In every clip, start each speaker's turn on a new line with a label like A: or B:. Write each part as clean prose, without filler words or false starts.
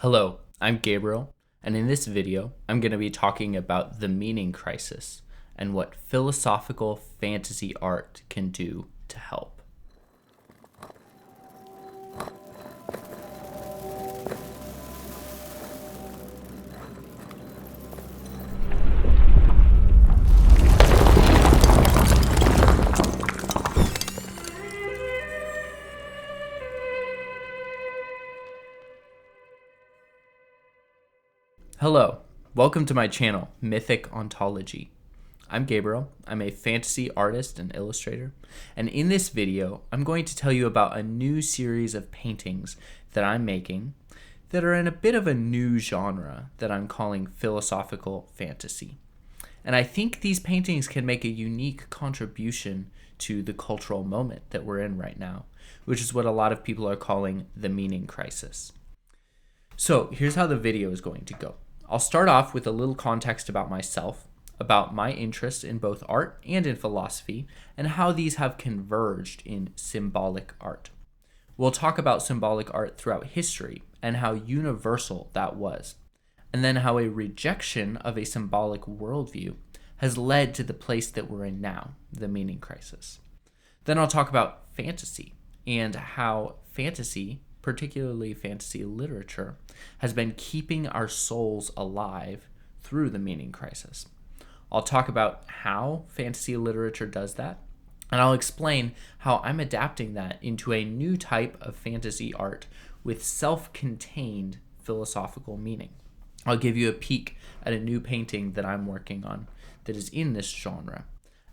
A: Hello, I'm Gabriel, and in this video, I'm going to be talking about the meaning crisis and what philosophical fantasy art can do to help. Hello, welcome to my channel, Mythic Ontology. I'm Gabriel, I'm a fantasy artist and illustrator, and in this video, I'm going to tell you about a new series of paintings that I'm making that are in a bit of a new genre that I'm calling philosophical fantasy. And I think these paintings can make a unique contribution to the cultural moment that we're in right now, which is what a lot of people are calling the meaning crisis. So here's how the video is going to go. I'll start off with a little context about myself, about my interest in both art and in philosophy, and how these have converged in symbolic art. We'll talk about symbolic art throughout history and how universal that was, and then how a rejection of a symbolic worldview has led to the place that we're in now, the meaning crisis. Then I'll talk about fantasy and how fantasy, particularly fantasy literature, has been keeping our souls alive through the meaning crisis. I'll talk about how fantasy literature does that, and I'll explain how I'm adapting that into a new type of fantasy art with self-contained philosophical meaning. I'll give you a peek at a new painting that I'm working on that is in this genre,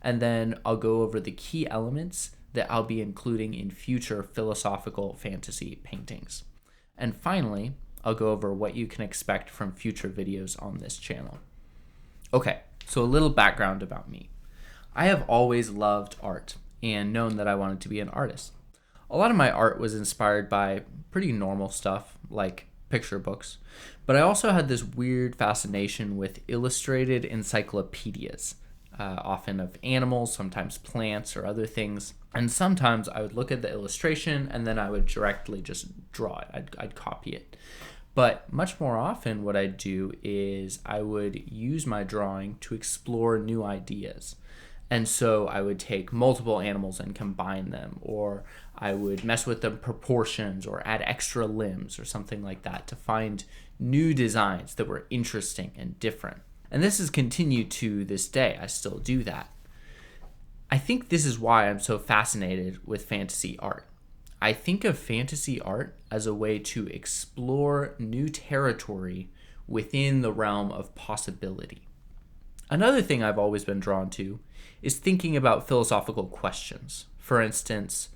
A: and then I'll go over the key elements that I'll be including in future philosophical fantasy paintings. And finally, I'll go over what you can expect from future videos on this channel. Okay, so a little background about me. I have always loved art and known that I wanted to be an artist. A lot of my art was inspired by pretty normal stuff like picture books, but I also had this weird fascination with illustrated encyclopedias, often of animals, sometimes plants or other things. And sometimes I would look at the illustration and then I would directly just draw it. I'd copy it. But much more often what I'd do is I would use my drawing to explore new ideas. And so I would take multiple animals and combine them, or I would mess with the proportions or add extra limbs or something like that to find new designs that were interesting and different. And this has continued to this day. I still do that. I think this is why I'm so fascinated with fantasy art. I think of fantasy art as a way to explore new territory within the realm of possibility. Another thing I've always been drawn to is thinking about philosophical questions. For instance,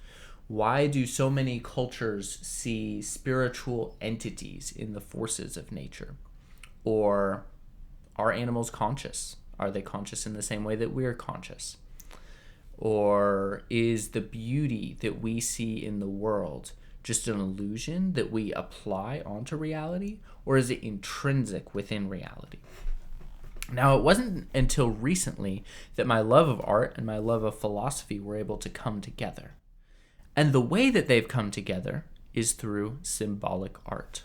A: why do so many cultures see spiritual entities in the forces of nature? Or are animals conscious? Are they conscious in the same way that we're conscious? Or is the beauty that we see in the world just an illusion that we apply onto reality? Or is it intrinsic within reality? Now, it wasn't until recently that my love of art and my love of philosophy were able to come together. And the way that they've come together is through symbolic art.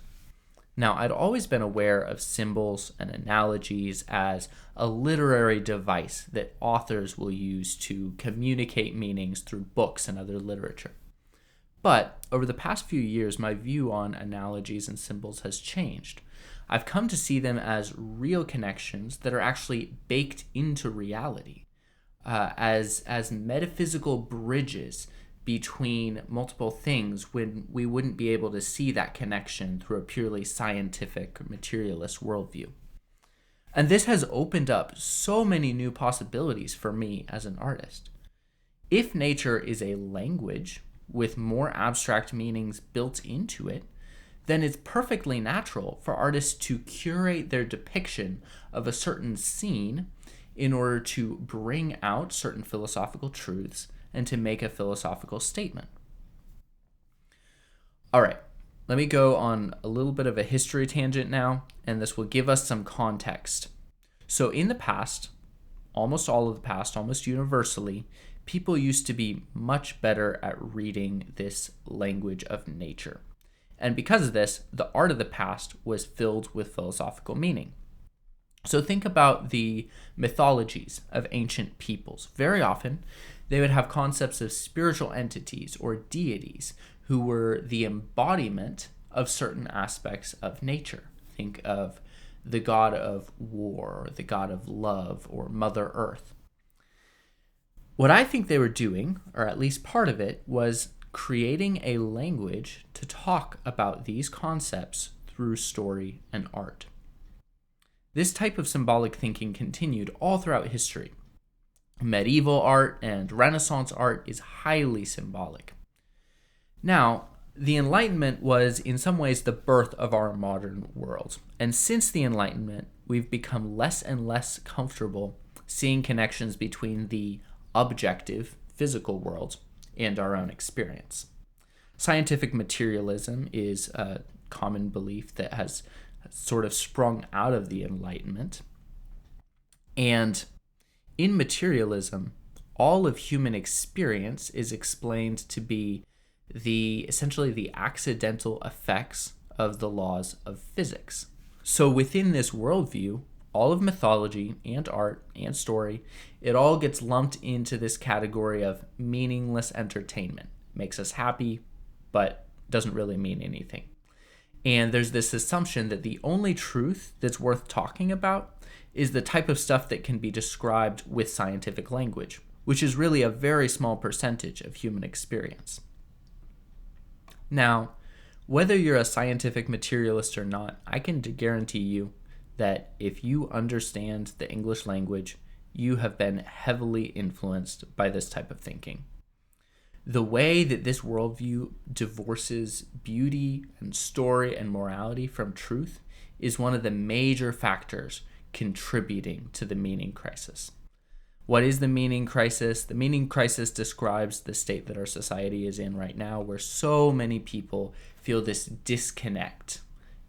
A: Now, I'd always been aware of symbols and analogies as a literary device that authors will use to communicate meanings through books and other literature. But over the past few years, my view on analogies and symbols has changed. I've come to see them as real connections that are actually baked into reality, as metaphysical bridges between multiple things when we wouldn't be able to see that connection through a purely scientific or materialist worldview. And this has opened up so many new possibilities for me as an artist. If nature is a language with more abstract meanings built into it, then it's perfectly natural for artists to curate their depiction of a certain scene in order to bring out certain philosophical truths and to make a philosophical statement. All right, let me go on a little bit of a history tangent now, and this will give us some context. So in the past, almost all of the past, almost universally, people used to be much better at reading this language of nature. And because of this, the art of the past was filled with philosophical meaning. So think about the mythologies of ancient peoples. Very often, they would have concepts of spiritual entities or deities who were the embodiment of certain aspects of nature. Think of the god of war, or the god of love, or Mother Earth. What I think they were doing, or at least part of it, was creating a language to talk about these concepts through story and art. This type of symbolic thinking continued all throughout history. Medieval art and Renaissance art is highly symbolic. Now, the Enlightenment was in some ways the birth of our modern world. And since the Enlightenment, we've become less and less comfortable seeing connections between the objective, physical world and our own experience. Scientific materialism is a common belief that has sort of sprung out of the Enlightenment. And in materialism, all of human experience is explained to be essentially the accidental effects of the laws of physics. So within this worldview, all of mythology and art and story, it all gets lumped into this category of meaningless entertainment. Makes us happy, but doesn't really mean anything. And there's this assumption that the only truth that's worth talking about is the type of stuff that can be described with scientific language, which is really a very small percentage of human experience. Now, whether you're a scientific materialist or not, I can guarantee you that if you understand the English language, you have been heavily influenced by this type of thinking. The way that this worldview divorces beauty and story and morality from truth is one of the major factors contributing to the meaning crisis. What is the meaning crisis? The meaning crisis describes the state that our society is in right now, where so many people feel this disconnect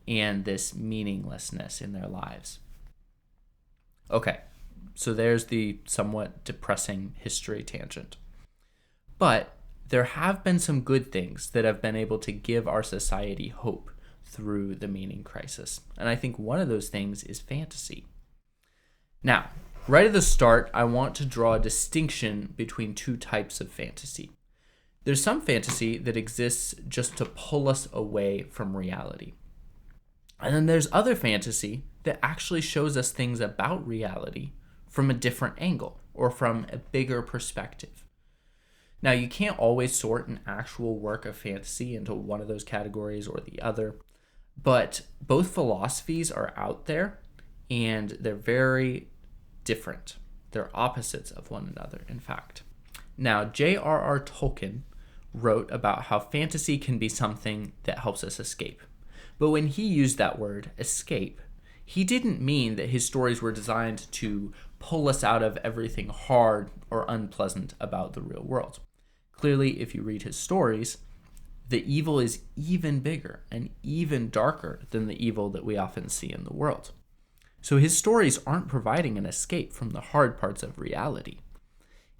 A: and this meaninglessness in their lives. Okay, so there's the somewhat depressing history tangent. But there have been some good things that have been able to give our society hope through the meaning crisis. And I think one of those things is fantasy. Now, right at the start, I want to draw a distinction between two types of fantasy. There's some fantasy that exists just to pull us away from reality. And then there's other fantasy that actually shows us things about reality from a different angle or from a bigger perspective. Now, you can't always sort an actual work of fantasy into one of those categories or the other, but both philosophies are out there and they're very different. They're opposites of one another, in fact. Now, J.R.R. Tolkien wrote about how fantasy can be something that helps us escape. But when he used that word, escape, he didn't mean that his stories were designed to pull us out of everything hard or unpleasant about the real world. Clearly, if you read his stories, the evil is even bigger and even darker than the evil that we often see in the world. So his stories aren't providing an escape from the hard parts of reality.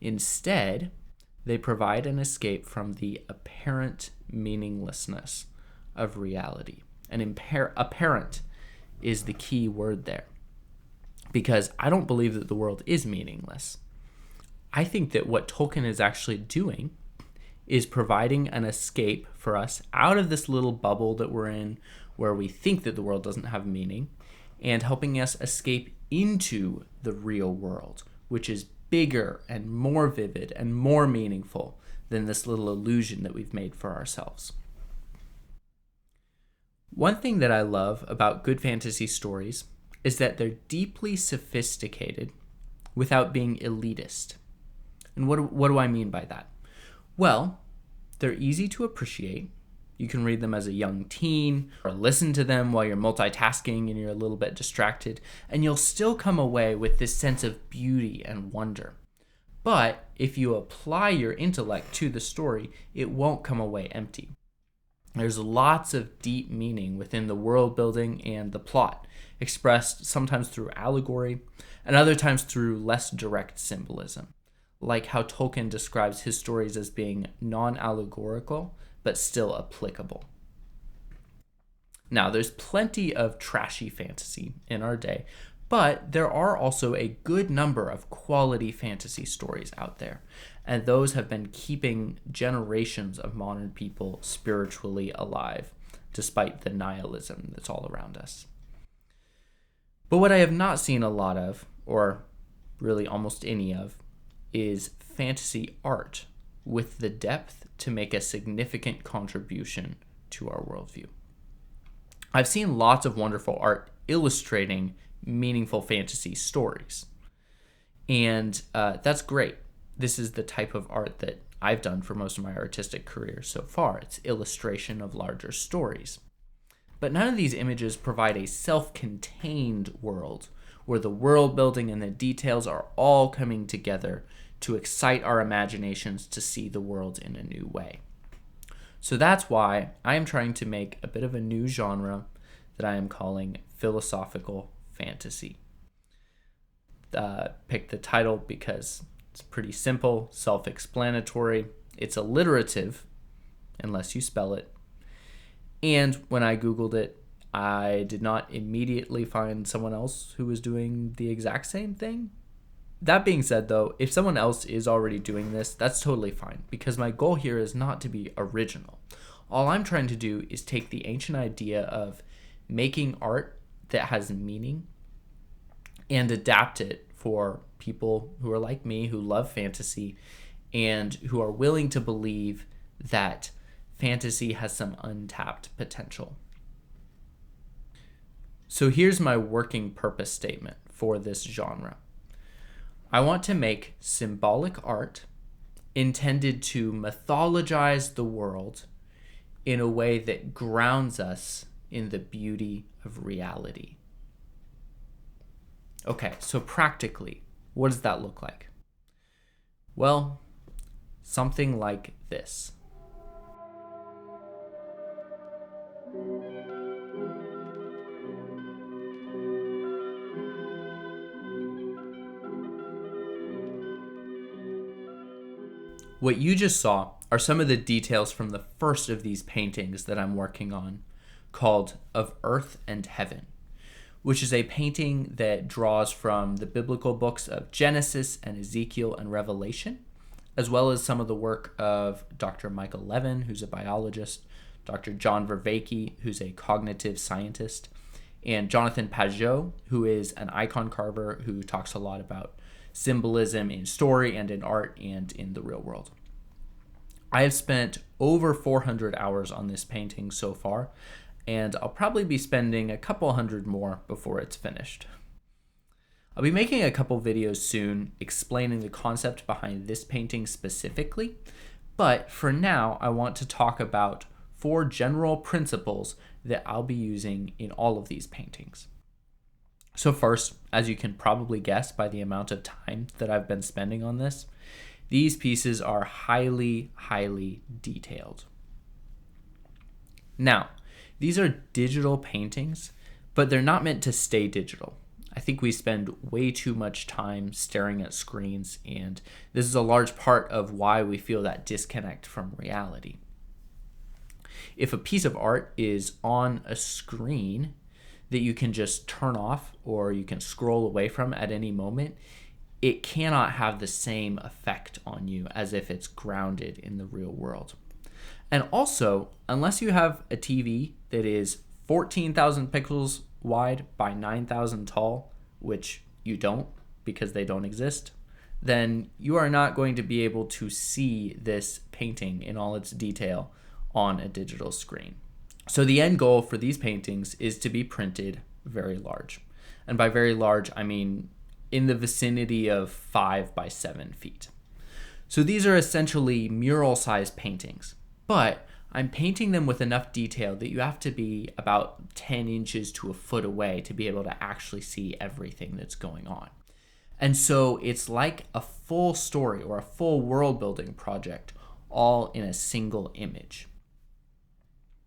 A: Instead, they provide an escape from the apparent meaninglessness of reality. And apparent is the key word there. Because I don't believe that the world is meaningless. I think that what Tolkien is actually doing is providing an escape for us out of this little bubble that we're in where we think that the world doesn't have meaning, and helping us escape into the real world, which is bigger and more vivid and more meaningful than this little illusion that we've made for ourselves. One thing that I love about good fantasy stories is that they're deeply sophisticated without being elitist. And what do I mean by that? Well, they're easy to appreciate. You can read them as a young teen or listen to them while you're multitasking and you're a little bit distracted, and you'll still come away with this sense of beauty and wonder. But if you apply your intellect to the story, it won't come away empty. There's lots of deep meaning within the world building and the plot, expressed sometimes through allegory and other times through less direct symbolism, like how Tolkien describes his stories as being non-allegorical but still applicable. Now, there's plenty of trashy fantasy in our day, but there are also a good number of quality fantasy stories out there, and those have been keeping generations of modern people spiritually alive, despite the nihilism that's all around us. But what I have not seen a lot of, or really almost any of, is fantasy art with the depth to make a significant contribution to our worldview. I've seen lots of wonderful art illustrating meaningful fantasy stories, and that's great. This is the type of art that I've done for most of my artistic career so far. It's illustration of larger stories. But none of these images provide a self-contained world where the world building and the details are all coming together to excite our imaginations to see the world in a new way. So that's why I am trying to make a bit of a new genre that I am calling philosophical fantasy. Picked the title because it's pretty simple, self-explanatory. It's alliterative, unless you spell it. And when I Googled it, I did not immediately find someone else who was doing the exact same thing. That being said, though, if someone else is already doing this, that's totally fine, because my goal here is not to be original. All I'm trying to do is take the ancient idea of making art that has meaning and adapt it for people who are like me, who love fantasy, and who are willing to believe that fantasy has some untapped potential. So here's my working purpose statement for this genre. I want to make symbolic art intended to mythologize the world in a way that grounds us in the beauty of reality. Okay, so practically, what does that look like? Well, something like this. What you just saw are some of the details from the first of these paintings that I'm working on, called Of Earth and Heaven, which is a painting that draws from the biblical books of Genesis and Ezekiel and Revelation, as well as some of the work of Dr. Michael Levin, who's a biologist, Dr. John Vervaeke, who's a cognitive scientist, and Jonathan Pageau, who is an icon carver who talks a lot about symbolism in story and in art and in the real world. I have spent over 400 hours on this painting so far, and I'll probably be spending a couple hundred more before it's finished. I'll be making a couple videos soon explaining the concept behind this painting specifically, but for now I want to talk about 4 general principles that I'll be using in all of these paintings. So first, as you can probably guess by the amount of time that I've been spending on this, these pieces are highly, highly detailed. Now, these are digital paintings, but they're not meant to stay digital. I think we spend way too much time staring at screens, and this is a large part of why we feel that disconnect from reality. If a piece of art is on a screen that you can just turn off or you can scroll away from at any moment, it cannot have the same effect on you as if it's grounded in the real world. And also, unless you have a TV that is 14,000 pixels wide by 9,000 tall, which you don't because they don't exist, then you are not going to be able to see this painting in all its detail on a digital screen. So the end goal for these paintings is to be printed very large. And by very large, I mean in the vicinity of 5 by 7 feet. So these are essentially mural-sized paintings, but I'm painting them with enough detail that you have to be about 10 inches to a foot away to be able to actually see everything that's going on. And so it's like a full story or a full world-building project all in a single image.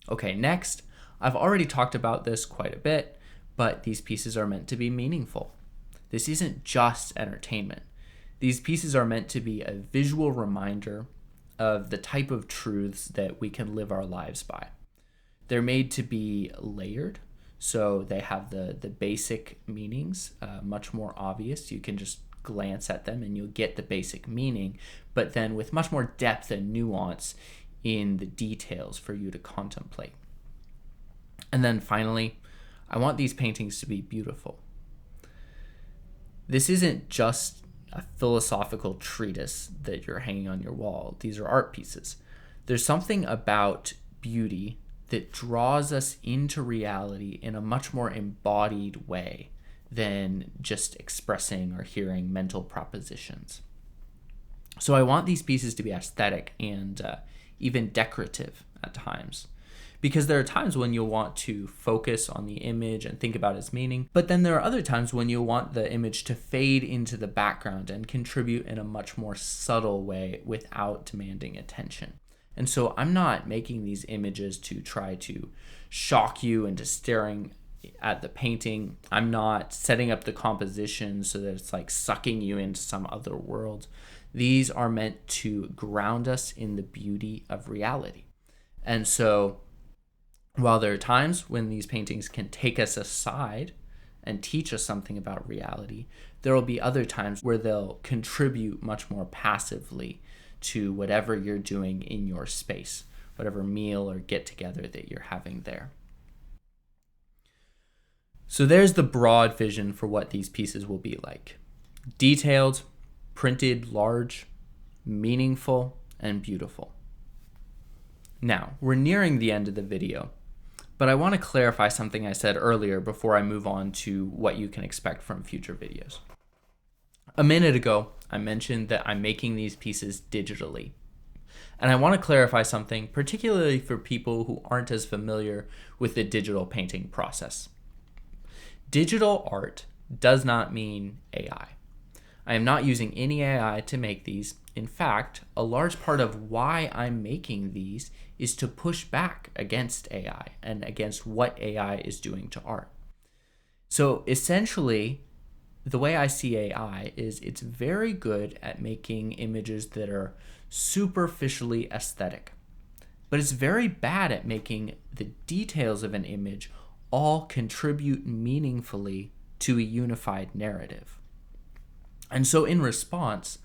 A: Okay, next, I've already talked about this quite a bit, but these pieces are meant to be meaningful. This isn't just entertainment. These pieces are meant to be a visual reminder of the type of truths that we can live our lives by. They're made to be layered, so they have the basic meanings much more obvious. You can just glance at them and you'll get the basic meaning, but then with much more depth and nuance in the details for you to contemplate. And then finally, I want these paintings to be beautiful. This isn't just a philosophical treatise that you're hanging on your wall. These are art pieces. There's something about beauty that draws us into reality in a much more embodied way than just expressing or hearing mental propositions. So I want these pieces to be aesthetic and even decorative at times, because there are times when you'll want to focus on the image and think about its meaning, but then there are other times when you'll want the image to fade into the background and contribute in a much more subtle way without demanding attention. And so I'm not making these images to try to shock you into staring at the painting. I'm not setting up the composition so that it's like sucking you into some other world. These are meant to ground us in the beauty of reality. And so while there are times when these paintings can take us aside and teach us something about reality, there will be other times where they'll contribute much more passively to whatever you're doing in your space, whatever meal or get together that you're having there. So there's the broad vision for what these pieces will be like. Detailed, printed large, meaningful, and beautiful. Now, we're nearing the end of the video, but I want to clarify something I said earlier before I move on to what you can expect from future videos. A minute ago, I mentioned that I'm making these pieces digitally. And I want to clarify something, particularly for people who aren't as familiar with the digital painting process. Digital art does not mean AI. I am not using any AI to make these. In fact, a large part of why I'm making these is to push back against AI and against what AI is doing to art. So essentially, the way I see AI is it's very good at making images that are superficially aesthetic, but it's very bad at making the details of an image all contribute meaningfully to a unified narrative. And so in response,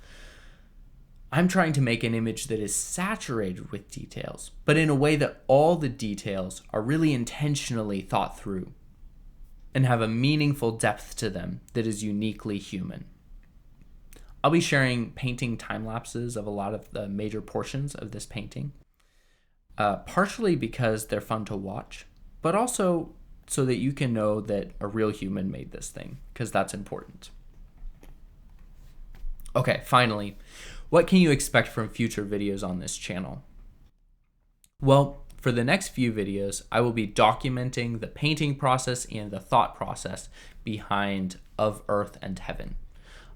A: I'm trying to make an image that is saturated with details, but in a way that all the details are really intentionally thought through and have a meaningful depth to them that is uniquely human. I'll be sharing painting time lapses of a lot of the major portions of this painting, partially because they're fun to watch, but also so that you can know that a real human made this thing, because that's important. Okay, finally, what can you expect from future videos on this channel? Well, for the next few videos, I will be documenting the painting process and the thought process behind Of Earth and Heaven.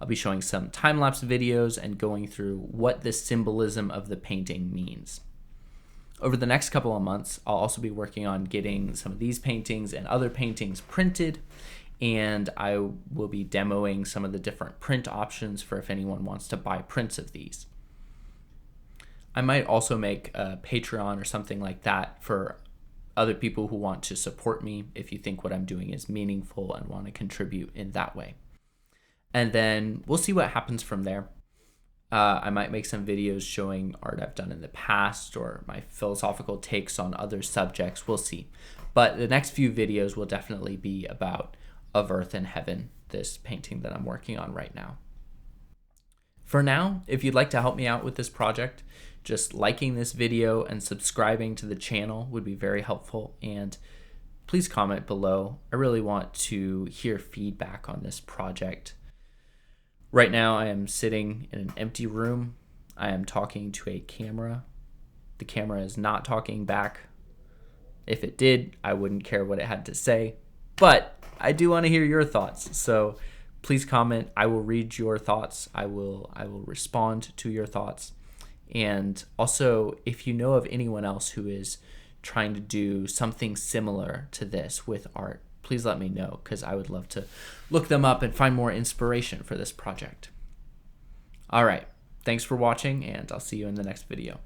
A: I'll be showing some time-lapse videos and going through what the symbolism of the painting means. Over the next couple of months, I'll also be working on getting some of these paintings and other paintings printed, and I will be demoing some of the different print options for if anyone wants to buy prints of these. I might also make a Patreon or something like that for other people who want to support me if you think what I'm doing is meaningful and want to contribute in that way. And then we'll see what happens from there. I might make some videos showing art I've done in the past or my philosophical takes on other subjects. We'll see. But the next few videos will definitely be about Of Earth and Heaven, this painting that I'm working on right now. For now, if you'd like to help me out with this project, just liking this video and subscribing to the channel would be very helpful. And please comment below. I really want to hear feedback on this project. Right now, I am sitting in an empty room. I am talking to a camera. The camera is not talking back. If it did, I wouldn't care what it had to say. But I do want to hear your thoughts. So please comment. I will read your thoughts. I will respond to your thoughts. And also, if you know of anyone else who is trying to do something similar to this with art, please let me know, because I would love to look them up and find more inspiration for this project. All right, thanks for watching, and I'll see you in the next video.